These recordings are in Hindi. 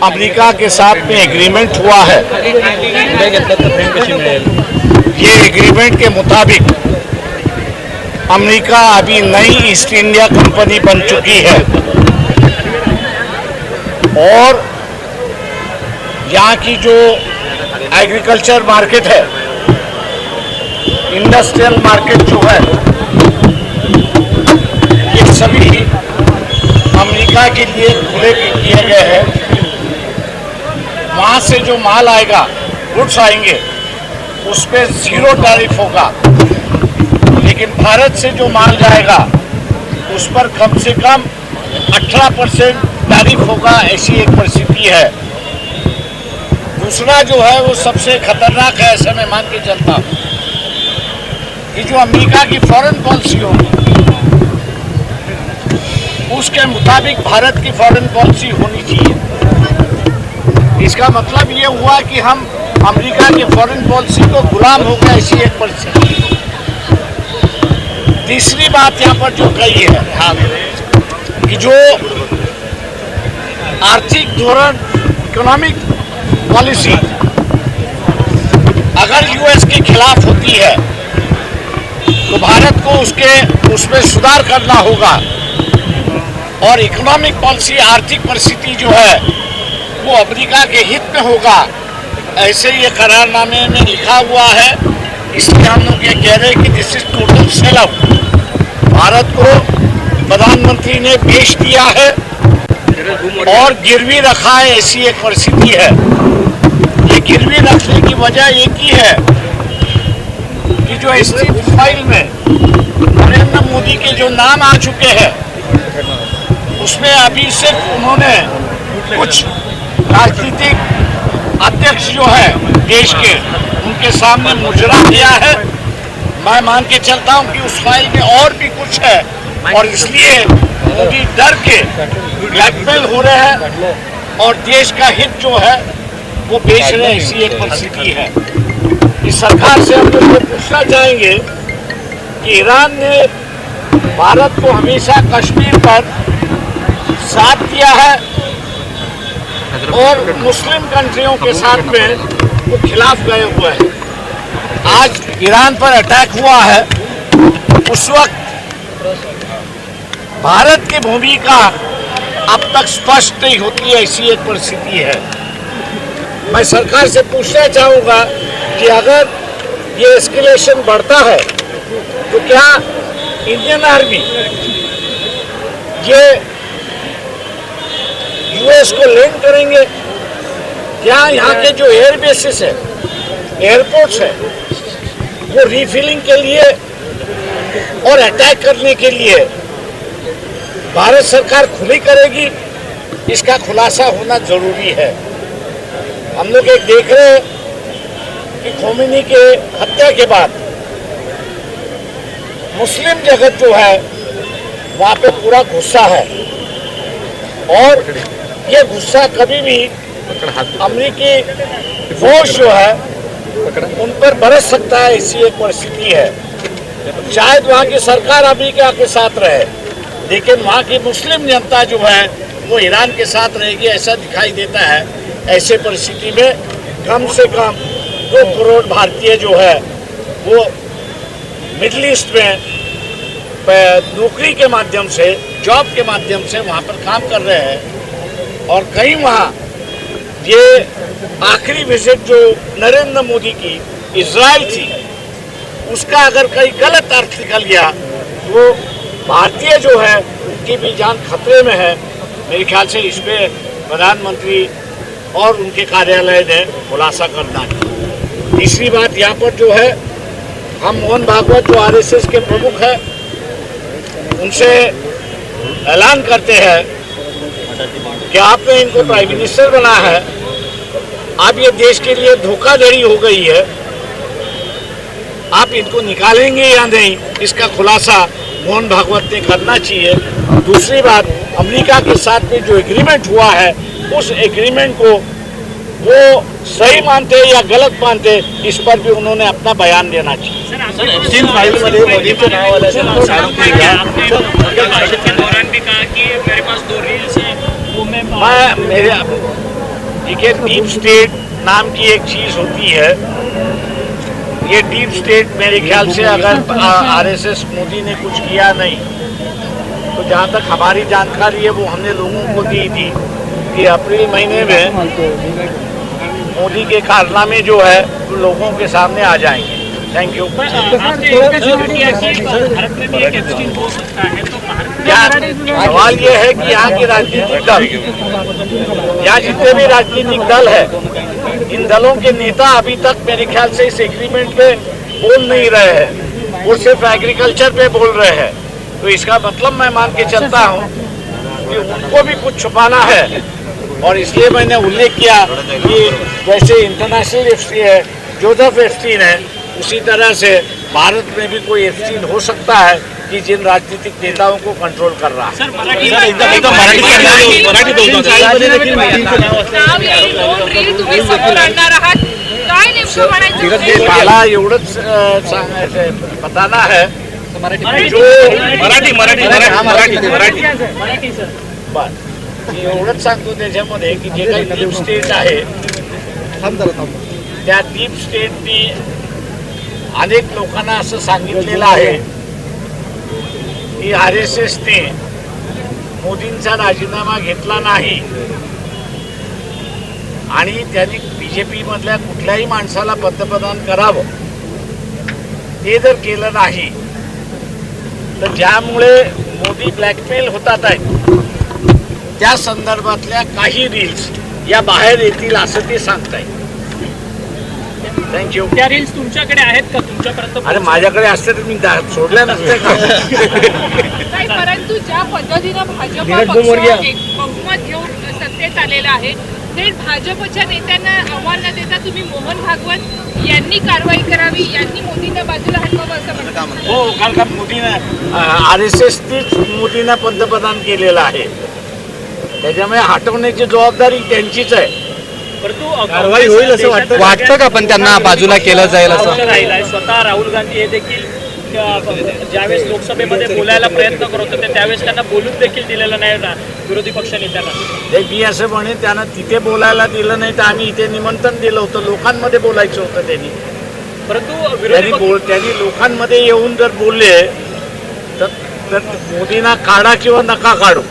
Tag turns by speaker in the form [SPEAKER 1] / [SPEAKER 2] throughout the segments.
[SPEAKER 1] अमेरिका के साथ में एग्रीमेंट हुआ है, ये एग्रीमेंट के मुताबिक अमेरिका अभी नई ईस्ट इंडिया कंपनी बन चुकी है और यहाँ की जो एग्रीकल्चर मार्केट है, इंडस्ट्रियल मार्केट जो है, ये सभी अमेरिका के लिए खुले किए गए हैं। वहाँ से जो माल आएगा, गुड्स आएंगे, उस पर 0 टैरिफ होगा, लेकिन भारत से जो माल जाएगा उस पर कम से कम 18% टैरिफ होगा, ऐसी एक परिस्थिति है। दूसरा जो है वो सबसे खतरनाक है, ऐसा मैं मान के चलता हूँ कि जो अमेरिका की फॉरेन पॉलिसी होगी उसके मुताबिक भारत की फॉरेन पॉलिसी होनी चाहिए। इसका मतलब ये हुआ कि हम अमेरिका की फॉरेन पॉलिसी को गुलाम हो गए, ऐसी एक परिस्थिति। तीसरी बात यहाँ पर जो कही है कि जो आर्थिक धोरण, इकोनॉमिक पॉलिसी अगर यूएस के खिलाफ होती है तो भारत को उसमें सुधार करना होगा और इकोनॉमिक पॉलिसी, आर्थिक परिस्थिति जो है वो अमेरिका के हित में होगा, ऐसे ये करारनामे में लिखा हुआ है। इसलिए हम लोग ये कह रहे हैं कि this is total sell out. Bharat को प्रधानमंत्री ने बेच दिया है और गिरवी रखा है, ऐसी एक परिस्थिति है। ये गिरवी रखने की वजह एक ही है कि जो स्थित फाइल में नरेंद्र मोदी के जो नाम आ चुके हैं उसमें अभी सिर्फ उन्होंने कुछ राजनीतिक अध्यक्ष जो है देश के, उनके सामने मुजरा दिया है। मैं मान के चलता हूं कि उस फाइल में और भी कुछ है और इसलिए मोदी डर के ब्लैकमेल हो रहे हैं और देश का हित जो है वो बेच रहे हैं, ऐसी एक परिस्थिति है। इस सरकार से हम लोग पूछना चाहेंगे कि ईरान ने भारत को हमेशा कश्मीर पर साथ दिया है और मुस्लिम कंट्रियों के साथ में वो खिलाफ गए हुए हैं। आज ईरान पर अटैक हुआ है, उस वक्त भारत की भूमिका अब तक स्पष्ट नहीं होती है, ऐसी एक परिस्थिति है। मैं सरकार से पूछना चाहूँगा कि अगर ये एस्केलेशन बढ़ता है तो क्या इंडियन आर्मी ये यूएस को लिंक करेंगे? क्या यहाँ के जो एयर बेसिस है, एयरपोर्ट्स है, वो रीफिलिंग के लिए और अटैक करने के लिए भारत सरकार खुली करेगी? इसका खुलासा होना जरूरी है। हम लोग एक देख रहे हैं कि खोमेनी के हत्या के बाद मुस्लिम जगत जो है वहाँ पे पूरा गुस्सा है और ये गुस्सा कभी भी अमेरिकी फौज जो है उन पर बरस सकता है, ऐसी एक परिस्थिति है। शायद वहाँ की सरकार अमेरिका के साथ रहे, लेकिन वहाँ की मुस्लिम जनता जो है वो ईरान के साथ रहेगी, ऐसा दिखाई देता है। ऐसे परिस्थिति में कम से कम 2 करोड़ भारतीय जो है वो मिडिल ईस्ट में नौकरी के माध्यम से, जॉब के माध्यम से वहाँ पर काम कर रहे हैं और कहीं वहाँ ये आखिरी विजिट जो नरेंद्र मोदी की इजराइल थी उसका अगर कहीं गलत अर्थ निकल गया तो भारतीय जो है उनकी भी जान खतरे में है। मेरे ख्याल से इस पर प्रधानमंत्री और उनके कार्यालय ने खुलासा करना है। तीसरी बात यहाँ पर जो है, हम मोहन भागवत जो आरएसएस के प्रमुख हैं उनसे ऐलान करते हैं कि आपने इनको प्राइम मिनिस्टर बना है, अब ये देश के लिए धोखाधड़ी हो गई है, आप इनको निकालेंगे या नहीं, इसका खुलासा मोहन भागवत ने करना चाहिए। दूसरी बात, अमेरिका के साथ में जो एग्रीमेंट हुआ है उस एग्रीमेंट को वो सही मानते या गलत मानते, इस पर भी उन्होंने अपना बयान देना चाहिए। देखिए, डीप स्टेट नाम की एक चीज होती है। ये डीप स्टेट मेरे ख्याल से अगर आरएसएस मोदी ने कुछ किया नहीं, तो जहाँ तक हमारी जानकारी है वो हमने लोगों को दी थी कि अप्रैल महीने में मोदी के कारनामे जो है वो लोगों के सामने आ जाएंगे। Thank you. सवाल ये है कि यहाँ की राजनीतिक दल, यहाँ जितने भी राजनीतिक दल है, इन दलों के नेता अभी तक मेरे ख्याल से इस एग्रीमेंट पे बोल नहीं रहे हैं, वो सिर्फ एग्रीकल्चर पे बोल रहे हैं। तो इसका मतलब मैं मान के चलता हूँ कि उनको भी कुछ छुपाना है, और इसलिए मैंने उल्लेख किया कि जैसे इंटरनेशनल एफसी है, जोसेफ एप्स्टीन है, उसी तरह से भारत में भी कोई एप्स्टीन हो सकता है कि जिन राजनीतिक नेताओं को कंट्रोल कर रहा है। मला एवढंच सांगायचं पताना है जो एवढंच सांगतो त्याच्यामध्ये की जे काही डीप स्टेट आहे त्या डीप स्टेटनी अनेक लोकांना असं सांगितलेलं आहे की आरएसएसने मोदींचा राजीनामा घेतला नाही आणि त्यांनी बीजेपी मधल्या कुठल्याही माणसाला पंतप्रधान करावं, ते जर केलं नाही तर ज्यामुळे मोदी ब्लॅकमेल होतात आहेत त्या संदर्भातल्या काही रील्स या बाहेर येतील असं ते सांगतायत। थँक्यू।
[SPEAKER 2] त्या रील्स तुमच्याकडे आहेत का? तुमच्यापर्यंत?
[SPEAKER 1] अरे माझ्याकडे असते तर मी सोडल्या नसते का?
[SPEAKER 3] नाही, परंतु ज्या पद्धतीनं भाजप बहुमत घेऊन सत्तेत आलेलं आहे, थेट भाजपच्या नेत्यांना आव्हान न देता तुम्ही मोहन भागवत यांनी कारवाई करावी, यांनी मोदींना बाजूला हटवावं असं म्हणतात।
[SPEAKER 1] हो, कारण का मोदीनं आरएसएसनीच मोदींना पंतप्रधान केलेलं आहे, त्याच्यामुळे हटवण्याची जबाबदारी त्यांचीच आहे।
[SPEAKER 2] परंतु
[SPEAKER 4] कारवाई होईल असं वाटतं का? पण त्यांना बाजूला केलं जाईल असं
[SPEAKER 2] राहिलाय। स्वतः राहुल गांधी हे देखील ज्यावेळेस लोकसभेमध्ये बोलायला प्रयत्न करत होते त्यावेळेस त्यांना बोलून देखील दिलेलं नाही विरोधी पक्ष नेत्यांना।
[SPEAKER 1] मी असं म्हणे त्यांना तिथे बोलायला दिलं नाही तर आम्ही इथे निमंत्रण दिलं होतं, लोकांमध्ये बोलायचं होतं त्यांनी।
[SPEAKER 2] परंतु
[SPEAKER 1] त्यांनी लोकांमध्ये येऊन जर बोलले तर मोदींना काढा किंवा नका काढू,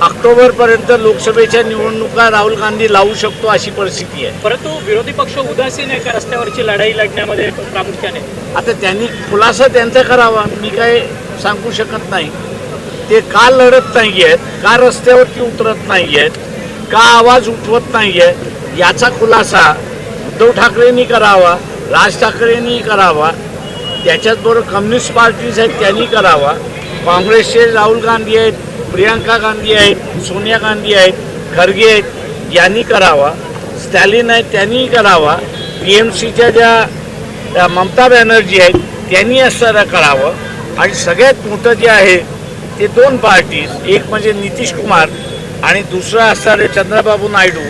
[SPEAKER 1] ऑक्टोबर पर्यंत लोकसभेच्या निवडणुका राहुल गांधी लावू शकतो अशी परिस्थिती आहे।
[SPEAKER 2] परंतु विरोधी पक्ष उदासीन आहे का रस्त्यावरची लढाई लढण्यामध्ये प्रामुख्याने?
[SPEAKER 1] आता त्यांनी खुलासा त्यांचा करावा, मी काय सांगू शकत नाही। ते का लढत नाहीयेत, का रस्त्यावरती उतरत नाहीयेत, का आवाज उठवत नाहीयेत, याचा खुलासा उद्धव ठाकरेंनी करावा, राज ठाकरेंनी करावा, त्याच्याचबरोबर कम्युनिस्ट पार्टीज आहेत त्यांनी करावा, काँग्रेसचे राहुल गांधी आहेत, प्रियंका गांधी आहेत, सोनिया गांधी आहेत, खरगे आहेत, यांनी करावा, स्टॅलिन आहेत त्यांनी करावा, टीएमसीच्या ज्या ममता बॅनर्जी आहेत त्यांनी असं करावं, आणि सगळ्यात मोठं जे आहे ते दोन पार्टीज, एक म्हणजे नितीश कुमार आणि दुसरं असणारे चंद्रबाबू नायडू,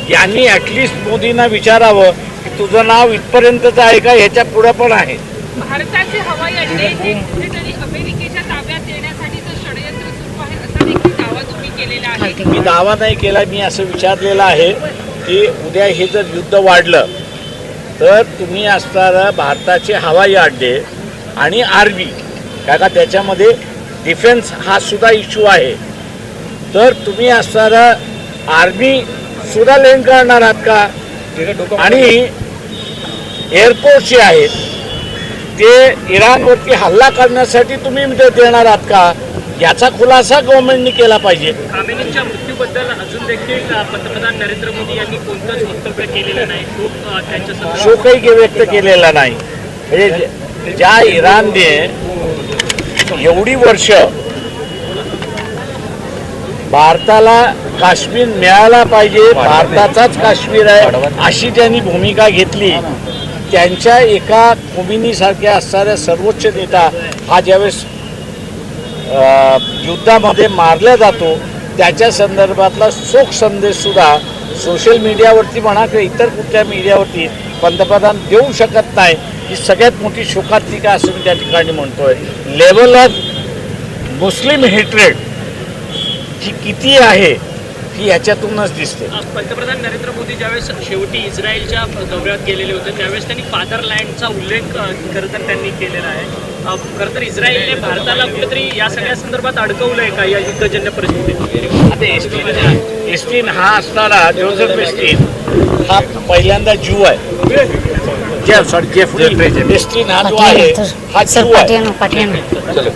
[SPEAKER 1] यांनी ॲटलिस्ट मोदींना विचारावं की तुझं नाव इथपर्यंतच आहे का, ह्याच्या पुढं पण आहे।
[SPEAKER 3] भारताचे हवाई अड्डे हे कुठेतरी अमेरिकेच्या ताब्यात देण्यासाठीचं षडयंत्र सुरू आहे असा देखील दावा तुम्ही केलेला आहे।
[SPEAKER 1] मी दावा नाही केला, मी असं विचारलेलं आहे की उद्या हे जर युद्ध वाढलं तर तुम्ही असणारा भारताचे हवाई अड्डे आणि आर्मी, का त्याच्यामध्ये डिफेन्स हा सुद्धा इश्यू आहे, तर तुम्ही असणारा आर्मी सुद्धा लँड करणार आहात का, आणि एअरपोर्ट जे आहेत ते इराणवरती हल्ला करण्यासाठी तुम्ही देणार आहात का, याचा खुलासा गव्हर्नमेंटने केला पाहिजे।
[SPEAKER 2] खामेनींच्या मृत्यूबद्दल अजून देखील पंतप्रधान नरेंद्र मोदी यांनी कोणतंच वक्तव्य केलेलं नाही,
[SPEAKER 1] शोकही व्यक्त केलेला नाही। म्हणजे ज्या इराणने एवढी वर्ष भारताला काश्मीर मिळाला पाहिजे, भारताचाच काश्मीर आहे अशी ज्यांनी भूमिका घेतली, त्यांच्या एका खोमिनीसारख्या असणाऱ्या सर्वोच्च नेता हा ज्यावेळेस युद्धामध्ये मारला जातो त्याच्या संदर्भातला शोक संदेशसुद्धा सोशल मीडियावरती म्हणा किंवा इतर कुठल्या मीडियावरती पंतप्रधान देऊ शकत नाही, ही सगळ्यात मोठी शोकांतिका असं मी त्या ठिकाणी म्हणतोय। लेवल ऑफ मुस्लिम हेट्रेड जी किती आहे ही याच्यातूनच दिसते.
[SPEAKER 2] पंतप्रधान नरेंद्र मोदी ज्यावेळेस शेवटी इस्रायलच्या दौऱ्यात गेलेले होते त्यावेळेस त्यांनी फादरलँडचा उल्लेख खरं तर त्यांनी केलेला आहे. खरं तर इस्रायलने भारताला कुठेतरी या सगळ्या संदर्भात अडकवलंय का या युद्धजन्य परिस्थितीत?
[SPEAKER 1] आता एस्टीन हा असणारा जोझेफ एस्टीन हा पहिल्यांदा ज्यू आहे. जेफ्री एस्टीन हा जो आहे हा ज्यू आहे. चलो.